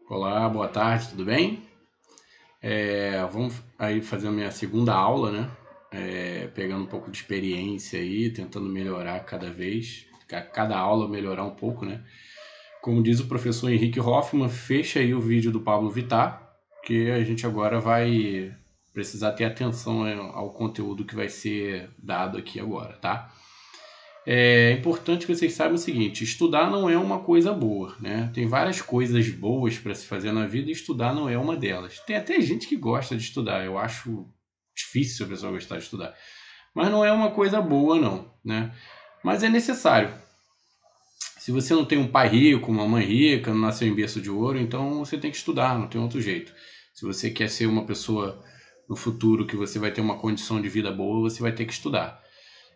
Olá, boa tarde, tudo bem? Vamos aí fazer a minha segunda aula, né? Pegando um pouco de experiência aí, tentando melhorar cada vez, cada aula melhorar um pouco, né? Como diz o professor Henrique Hoffman, fecha aí o vídeo do Pablo Vittar, que a gente agora vai precisar ter atenção, né, ao conteúdo que vai ser dado aqui agora, tá? É importante que vocês saibam o seguinte: estudar não é uma coisa boa, né? Tem várias coisas boas para se fazer na vida e estudar não é uma delas. Tem até gente que gosta de estudar, eu acho difícil a pessoa gostar de estudar, mas não é uma coisa boa, não, né? Mas é necessário. Se você não tem um pai rico, uma mãe rica, não nasceu em berço de ouro, então você tem que estudar, não tem outro jeito. Se você quer ser uma pessoa no futuro que você vai ter uma condição de vida boa, você vai ter que estudar.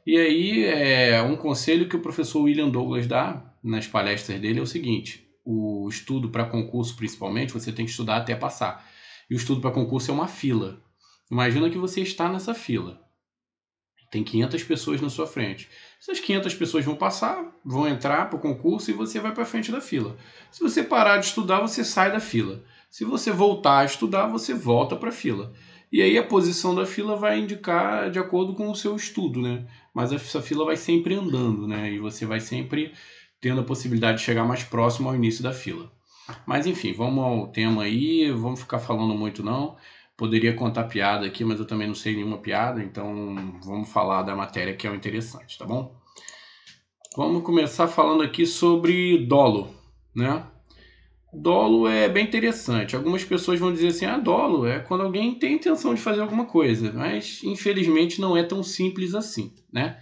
E aí, um conselho que o professor William Douglas dá nas palestras dele é o seguinte: o estudo para concurso, principalmente, você tem que estudar até passar. E o estudo para concurso é uma fila. Imagina que você está nessa fila. Tem 500 pessoas na sua frente. Essas 500 pessoas vão passar, vão entrar para o concurso e você vai para frente da fila. Se você parar de estudar, você sai da fila. Se você voltar a estudar, você volta para a fila. E aí a posição da fila vai indicar de acordo com o seu estudo, né? Mas essa fila vai sempre andando, né? E você vai sempre tendo a possibilidade de chegar mais próximo ao início da fila. Mas enfim, vamos ao tema aí, vamos ficar falando muito não. Poderia contar piada aqui, mas eu também não sei nenhuma piada, então vamos falar da matéria que é o interessante, tá bom? Vamos começar falando aqui sobre dolo, né? Dolo é bem interessante. Algumas pessoas vão dizer assim: ah, dolo é quando alguém tem intenção de fazer alguma coisa, mas infelizmente não é tão simples assim, né?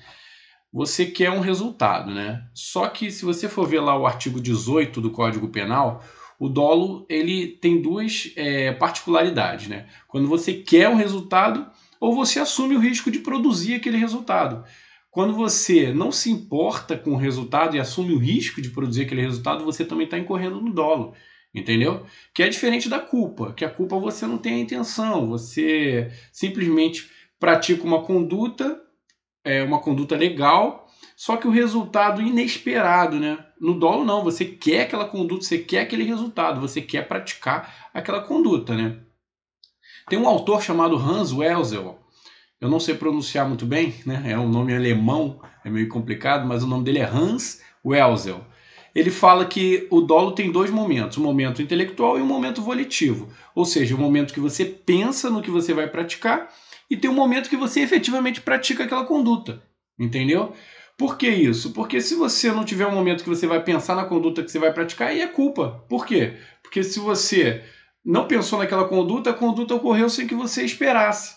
Você quer um resultado, né? Só que se você for ver lá o artigo 18 do Código Penal, o dolo ele tem duas particularidades, né? Quando você quer um resultado ou você assume o risco de produzir aquele resultado. Quando você não se importa com o resultado e assume o risco de produzir aquele resultado, você também está incorrendo no dolo, entendeu? Que é diferente da culpa, que a culpa você não tem a intenção, você simplesmente pratica uma conduta legal, só que o resultado inesperado, né? No dolo não, você quer aquela conduta, você quer aquele resultado, você quer praticar aquela conduta, né? Tem um autor chamado Hans Welzel, eu não sei pronunciar muito bem, né? É um nome alemão, é meio complicado, mas o nome dele é Hans Welzel. Ele fala que o dolo tem dois momentos, um momento intelectual e um momento volitivo. Ou seja, o momento que você pensa no que você vai praticar e tem um momento que você efetivamente pratica aquela conduta. Entendeu? Por que isso? Porque se você não tiver um momento que você vai pensar na conduta que você vai praticar, aí é culpa. Por quê? Porque se você não pensou naquela conduta, a conduta ocorreu sem que você esperasse.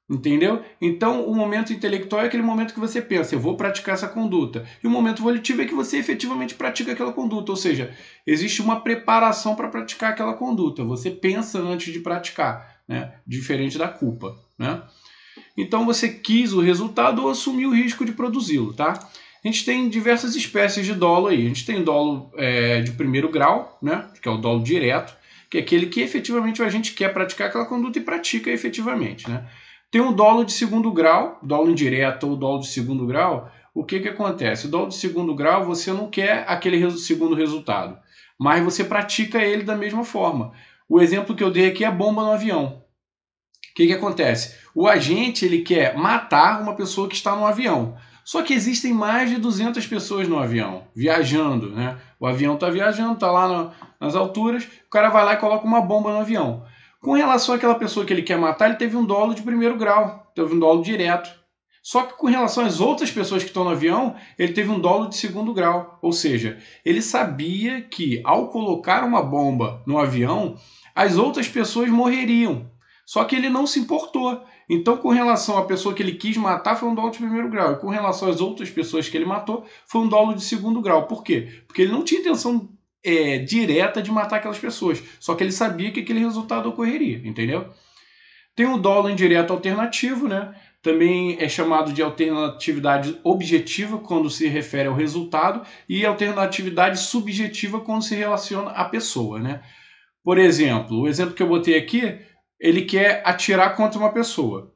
Entendeu? Então, o momento intelectual é aquele momento que você pensa, eu vou praticar essa conduta. E o momento volitivo é que você efetivamente pratica aquela conduta. Ou seja, existe uma preparação para praticar aquela conduta. Você pensa antes de praticar, né? Diferente da culpa, né? Então, você quis o resultado ou assumiu o risco de produzi-lo, tá? A gente tem diversas espécies de dolo aí. A gente tem dolo de primeiro grau, né? Que é o dolo direto, que é aquele que efetivamente a gente quer praticar aquela conduta e pratica efetivamente, né? Tem o dolo de segundo grau, dolo indireto ou dolo de segundo grau. O que acontece? O dolo de segundo grau você não quer aquele segundo resultado, mas você pratica ele da mesma forma. O exemplo que eu dei aqui é a bomba no avião. O que acontece? O agente ele quer matar uma pessoa que está no avião. Só que existem mais de 200 pessoas no avião, viajando, né? O avião está viajando, está lá nas alturas, o cara vai lá e coloca uma bomba no avião. Com relação àquela pessoa que ele quer matar, ele teve um dolo de primeiro grau, teve um dolo direto. Só que com relação às outras pessoas que estão no avião, ele teve um dolo de segundo grau. Ou seja, ele sabia que ao colocar uma bomba no avião, as outras pessoas morreriam. Só que ele não se importou. Então, com relação à pessoa que ele quis matar, foi um dolo de primeiro grau. E com relação às outras pessoas que ele matou, foi um dolo de segundo grau. Por quê? Porque ele não tinha intenção direta de matar aquelas pessoas. Só que ele sabia que aquele resultado ocorreria, entendeu? Tem o dolo indireto alternativo, né? Também é chamado de alternatividade objetiva quando se refere ao resultado e alternatividade subjetiva quando se relaciona à pessoa, né? Por exemplo, o exemplo que eu botei aqui, ele quer atirar contra uma pessoa.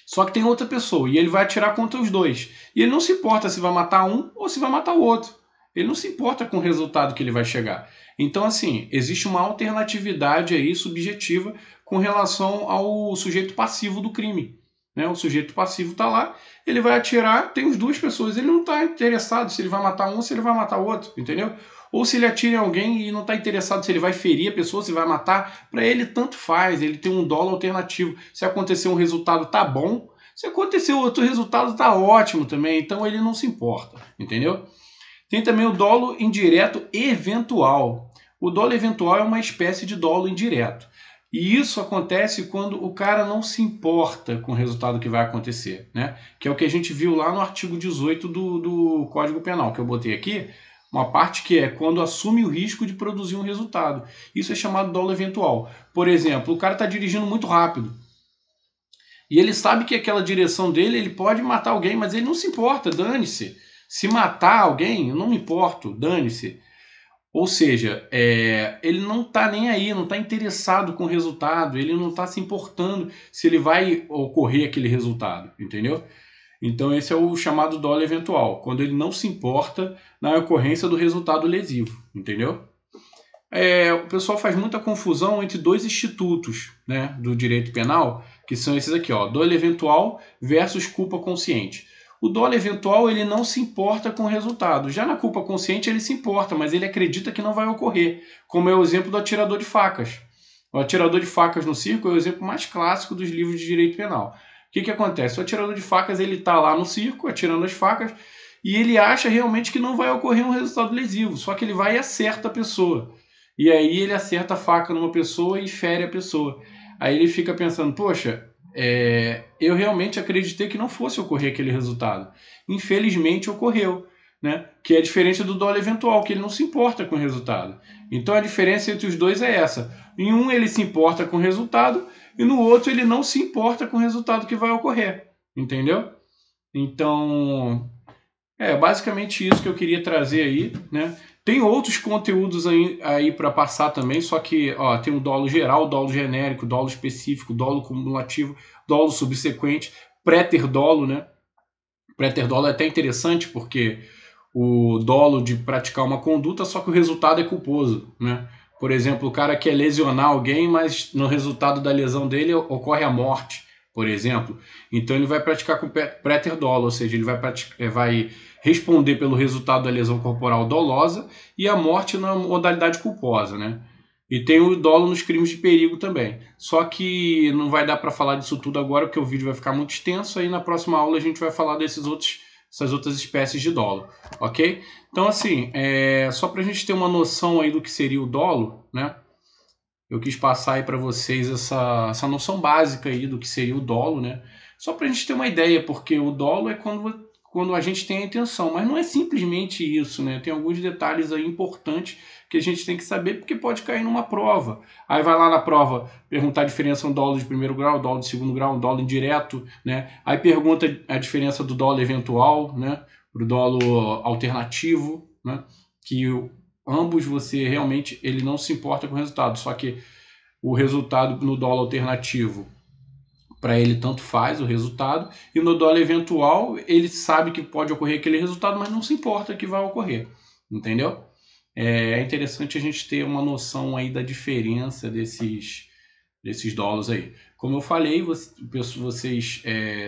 Só que tem outra pessoa e ele vai atirar contra os dois. E ele não se importa se vai matar um ou se vai matar o outro. Ele não se importa com o resultado que ele vai chegar. Então, assim, existe uma alternatividade aí subjetiva com relação ao sujeito passivo do crime. Né? O sujeito passivo está lá, ele vai atirar, tem as duas pessoas, ele não está interessado se ele vai matar um ou se ele vai matar o outro, entendeu? Ou se ele atira em alguém e não está interessado se ele vai ferir a pessoa, se vai matar, para ele tanto faz, ele tem um dolo alternativo. Se acontecer um resultado, tá bom. Se acontecer outro resultado, tá ótimo também. Então ele não se importa, entendeu? Tem também o dolo indireto eventual. O dolo eventual é uma espécie de dolo indireto. E isso acontece quando o cara não se importa com o resultado que vai acontecer, né? Que é o que a gente viu lá no artigo 18 do Código Penal, que eu botei aqui, uma parte que é quando assume o risco de produzir um resultado. Isso é chamado dolo eventual. Por exemplo, o cara está dirigindo muito rápido. E ele sabe que aquela direção dele, ele pode matar alguém, mas ele não se importa, dane-se. Se matar alguém, eu não me importo, dane-se. Ou seja, ele não está nem aí, não está interessado com o resultado, ele não está se importando se ele vai ocorrer aquele resultado, entendeu? Então esse é o chamado dolo eventual, quando ele não se importa na ocorrência do resultado lesivo, entendeu? O pessoal faz muita confusão entre dois institutos, né, do direito penal, que são esses aqui, ó, dolo eventual versus culpa consciente. O dolo eventual ele não se importa com o resultado. Já na culpa consciente ele se importa, mas ele acredita que não vai ocorrer, como é o exemplo do atirador de facas. O atirador de facas no circo é o exemplo mais clássico dos livros de direito penal. O que acontece? O atirador de facas ele está lá no circo atirando as facas e ele acha realmente que não vai ocorrer um resultado lesivo, só que ele vai e acerta a pessoa. E aí ele acerta a faca numa pessoa e fere a pessoa. Aí ele fica pensando, poxa, eu realmente acreditei que não fosse ocorrer aquele resultado. Infelizmente ocorreu, né? Que é diferente do dolo eventual, que ele não se importa com o resultado. Então a diferença entre os dois é essa. Em um ele se importa com o resultado e no outro ele não se importa com o resultado que vai ocorrer. Entendeu? Então, basicamente isso que eu queria trazer aí, né? Tem outros conteúdos aí para passar também, só que ó, tem o dolo geral, dolo genérico, dolo específico, dolo cumulativo, dolo subsequente, préter-dolo, né? Préter-dolo é até interessante porque o dolo de praticar uma conduta, só que o resultado é culposo, né? Por exemplo, o cara quer lesionar alguém, mas no resultado da lesão dele ocorre a morte, por exemplo. Então ele vai praticar com préter-dolo, ou seja, ele vai responder pelo resultado da lesão corporal dolosa e a morte na modalidade culposa, né? E tem o dolo nos crimes de perigo também. Só que não vai dar para falar disso tudo agora, porque o vídeo vai ficar muito extenso. Aí na próxima aula a gente vai falar essas outras espécies de dolo, ok? Então, assim, só para a gente ter uma noção aí do que seria o dolo, né? Eu quis passar aí para vocês essa noção básica aí do que seria o dolo, né? Só para a gente ter uma ideia, porque o dolo é quando a gente tem a intenção, mas não é simplesmente isso, né? Tem alguns detalhes aí importantes que a gente tem que saber, porque pode cair numa prova. Aí vai lá na prova perguntar a diferença do dolo de primeiro grau, dolo de segundo grau, dolo indireto, né? Aí pergunta a diferença do dolo eventual, né? Pro dolo alternativo, né? Que ambos você realmente ele não se importa com o resultado, só que o resultado no dolo alternativo para ele tanto faz o resultado, e no dolo eventual ele sabe que pode ocorrer aquele resultado, mas não se importa que vai ocorrer, entendeu? É interessante a gente ter uma noção aí da diferença desses dolos aí. Como eu falei, vocês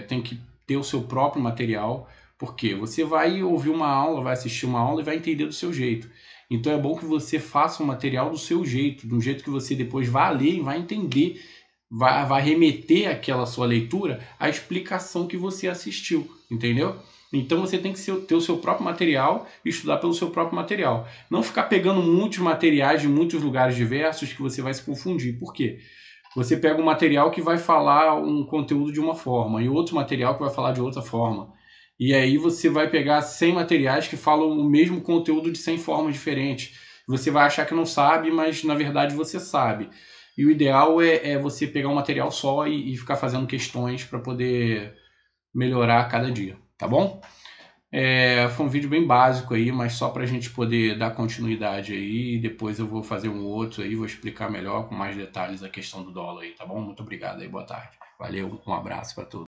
têm que ter o seu próprio material, porque você vai ouvir uma aula, vai assistir uma aula e vai entender do seu jeito. Então é bom que você faça um material do seu jeito, do jeito que você depois vai ler e vai entender, vai remeter aquela sua leitura à explicação que você assistiu, entendeu? Então você tem que ter o seu próprio material e estudar pelo seu próprio material. Não ficar pegando muitos materiais de muitos lugares diversos que você vai se confundir. Por quê? Você pega um material que vai falar um conteúdo de uma forma e outro material que vai falar de outra forma. E aí você vai pegar 100 materiais que falam o mesmo conteúdo de 100 formas diferentes. Você vai achar que não sabe, mas na verdade você sabe. E o ideal é você pegar um material só e ficar fazendo questões para poder melhorar a cada dia, tá bom? Foi um vídeo bem básico aí, mas só para a gente poder dar continuidade aí. Depois eu vou fazer um outro aí, vou explicar melhor, com mais detalhes a questão do dólar aí, tá bom? Muito obrigado aí, boa tarde. Valeu, um abraço para todos.